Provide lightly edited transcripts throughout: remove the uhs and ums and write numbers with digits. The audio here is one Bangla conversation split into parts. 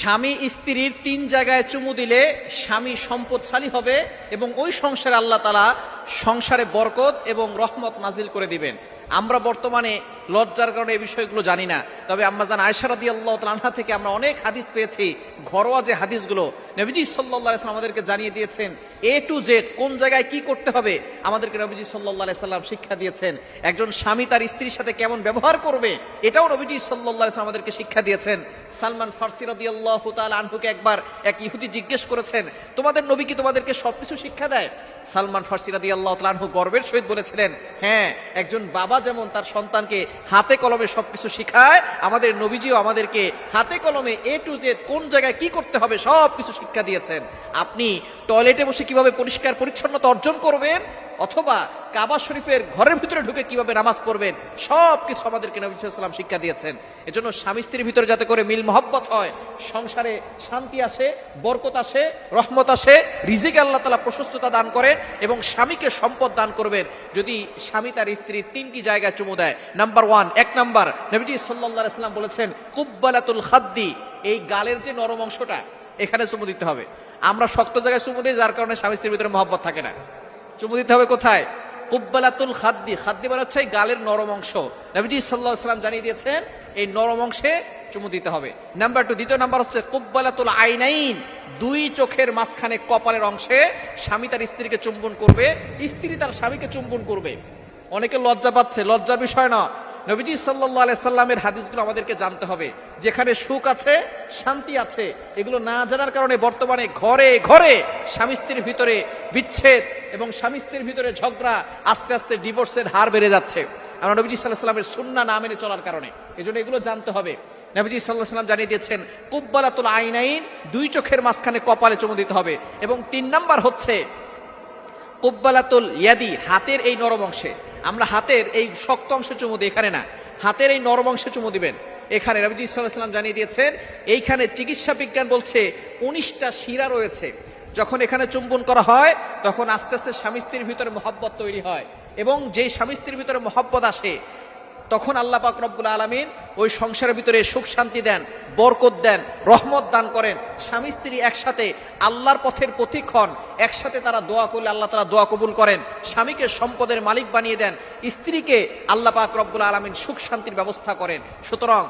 স্বামী স্ত্রীর 3 জায়গায় চুমু দিলে স্বামী সম্পদশালী হবে এবং ওই সংসারে আল্লাহ তাআলা সংসারে বরকত এবং রহমত নাজিল করে দিবেন। আমরা বর্তমানে লজ্জার কারণে এই বিষয়গুলো জানি না, তবে আম্মাজান আয়েশা রাদিয়াল্লাহু তাআলা আনহা থেকে আমরা অনেক হাদিস পেয়েছি। ঘরোয়া যে হাদিসগুলো নবীজি সাল্লাল্লাহু আলাইহি ওয়াসাল্লাম আমাদেরকে জানিয়ে দিয়েছেন, এ টু জেড কোন জায়গায় কি করতে হবে আমাদেরকে নবীজি সাল্লাল্লাহু আলাইহি ওয়াসাল্লাম শিক্ষা দিয়েছেন। একজন স্বামী তার স্ত্রীর সাথে কেমন ব্যবহার করবে এটাও নবীজি সাল্লাল্লাহু আলাইহি ওয়াসাল্লাম আমাদেরকে শিক্ষা দিয়েছেন। সালমান ফারসি রাদিয়াল্লাহু তাআলা আনহুকে একবার এক ইহুদি জিজ্ঞেস করেছেন, তোমাদের নবী কি তোমাদেরকে সবকিছু শিক্ষা দেয়? সালমান ফারসি রাদিয়াল্লাহু তাআলা আনহু গর্বের সহিত বলেছিলেন, হ্যাঁ, একজন বাবা যেমন তার সন্তানকে হাতে কলমে সবকিছু শিখায়, আমাদের নবীজিও আমাদেরকে হাতে কলমে এ টু জেড কোন জায়গায় কি করতে হবে সবকিছু শিক্ষা দিয়েছেন। আপনি টয়লেটে বসে কিভাবে পরিষ্কার পরিচ্ছন্নতা অর্জন করবেন অথবা কাবা শরীফের ঘরের ভিতরে ঢুকে কিভাবে নামাজ পড়বেন সবকিছু আমাদেরকে নবী সাল্লাল্লাহু আলাইহি ওয়াসাল্লাম শিক্ষা দিয়েছেন। এজন্য স্বামী স্ত্রীর ভিতরে যাতে করে মিল মহব্বত হয়, সংসারে শান্তি আসে, বরকত আসে, রহমত আসে, রিজিকে আল্লাহ তাআলা প্রশস্ততা দান করেন এবং স্বামীকে সম্পদ দান করবেন যদি স্বামী তার স্ত্রীর 3টি জায়গায় চুমু দেয়। নাম্বার 1, 1 নাম্বার নবীজি সাল্লাল্লাহু আলাইহি ওয়াসাল্লাম বলেছেন কুব্বালাতুল খাদ্দি, এই গালের যে নরম অংশটা এখানে চুমু দিতে হবে। আমরা শক্ত জায়গায় চুমু দিই, যার কারণে স্বামী স্ত্রীর ভিতরে মহব্বত থাকে না। চুমু দিতে হবে কোথায়? কুব্বালাতুল খাদ্দি, খাদ্দি মানে হচ্ছে গালের নরম অংশ। নবীজি সাল্লাল্লাহু আলাইহি ওয়াসাল্লাম জানিয়ে দিয়েছেন এই নরম অংশে চুমু দিতে হবে। নাম্বার 2, দ্বিতীয় নাম্বার হচ্ছে কুব্বালাতুল আইনাইন, 2 চোখের মাঝখানে কপালের অংশে স্বামী তার স্ত্রীকে চুম্বন করবে, স্ত্রী তার স্বামীকে চুম্বন করবে। অনেকে লজ্জা পাচ্ছে, লজ্জার বিষয় না। নবীজি সাল্লাল্লাহু আলাইহি সাল্লামের হাদিসগুলো আমাদেরকে জানতে হবে। যেখানে সুখ আছে, শান্তি আছে, এগুলো না জানার কারণে বর্তমানে ঘরে ঘরে স্বামী স্ত্রীর ভিতরে বিচ্ছেদ এবং স্বামী স্ত্রীর ভিতরে ঝগড়া, আস্তে আস্তে ডিভোর্সের হার বেড়ে যাচ্ছে। আমরা নবীজি সাল্লাল্লাহু আলাইহি সাল্লামের সুন্নাহ না মেনে চলার কারণে। এজন্য এগুলো জানতে হবে। নবীজি সাল্লাল্লাহু আলাইহি সাল্লাম জানিয়ে দিয়েছেন কুব্বালাতুল আইনাইন, 2 চোখের মাঝখানে কপালে চুমু দিতে হবে। এবং 3 নাম্বার হচ্ছে কুব্বালাতুল ইয়াদি, হাতের এই নরম অংশে। আমরা হাতের এই শক্ত অংশে চুমু দিই, এখানে না, হাতের এই নরম অংশে চুমু দিবেন। এখানে নবীজি সাল্লাল্লাহু আলাইহি সাল্লাম জানিয়ে দিয়েছেন এইখানে চিকিৎসা বিজ্ঞান বলছে 19টা শিরা রয়েছে। যখন এখানে চুম্বন করা হয় তখন আস্তে আস্তে স্বামী স্ত্রীর ভিতরে মহব্বত তৈরি হয় এবং যেই স্বামী স্ত্রীর ভিতরে মহব্বত আসে তখন আল্লাহ পাক রব্বুল আলামিন ওই সংসারের ভিতরে সুখ শান্তি দেন, বরকত দেন, রহমত দান করেন। স্বামী স্ত্রী একসাথে আল্লাহর পথের পথিক হন, একসাথে তারা দোয়া করলে আল্লাহ তাআলা দোয়া কবুল করেন। স্বামীকে সম্পদের মালিক বানিয়ে দেন, স্ত্রীকে আল্লাহ পাক রব্বুল আলামিন সুখ শান্তির ব্যবস্থা করেন। সুতরাং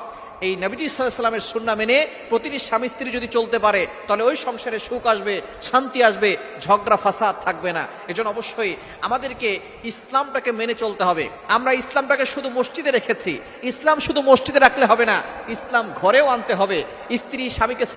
এই নবীজি সাল্লাল্লাহু আলাইহি ওয়াসাল্লামের সুন্নাহ মেনে প্রতিটি স্বামী স্ত্রী যদি চলতে পারে তাহলে ওই সংসারে সুখ আসবে, শান্তি আসবে, ঝগড়া ফাসাদ থাকবে না। এজন্য অবশ্যই আমাদেরকে ইসলামটাকে মেনে চলতে হবে। আমরা ইসলামটাকে শুধু মসজিদে রেখেছি, ইসলাম শুধু মসজিদে রাখলে হবে না, ইসলাম ঘরেও আনতে হবে। স্ত্রী স্বামীকে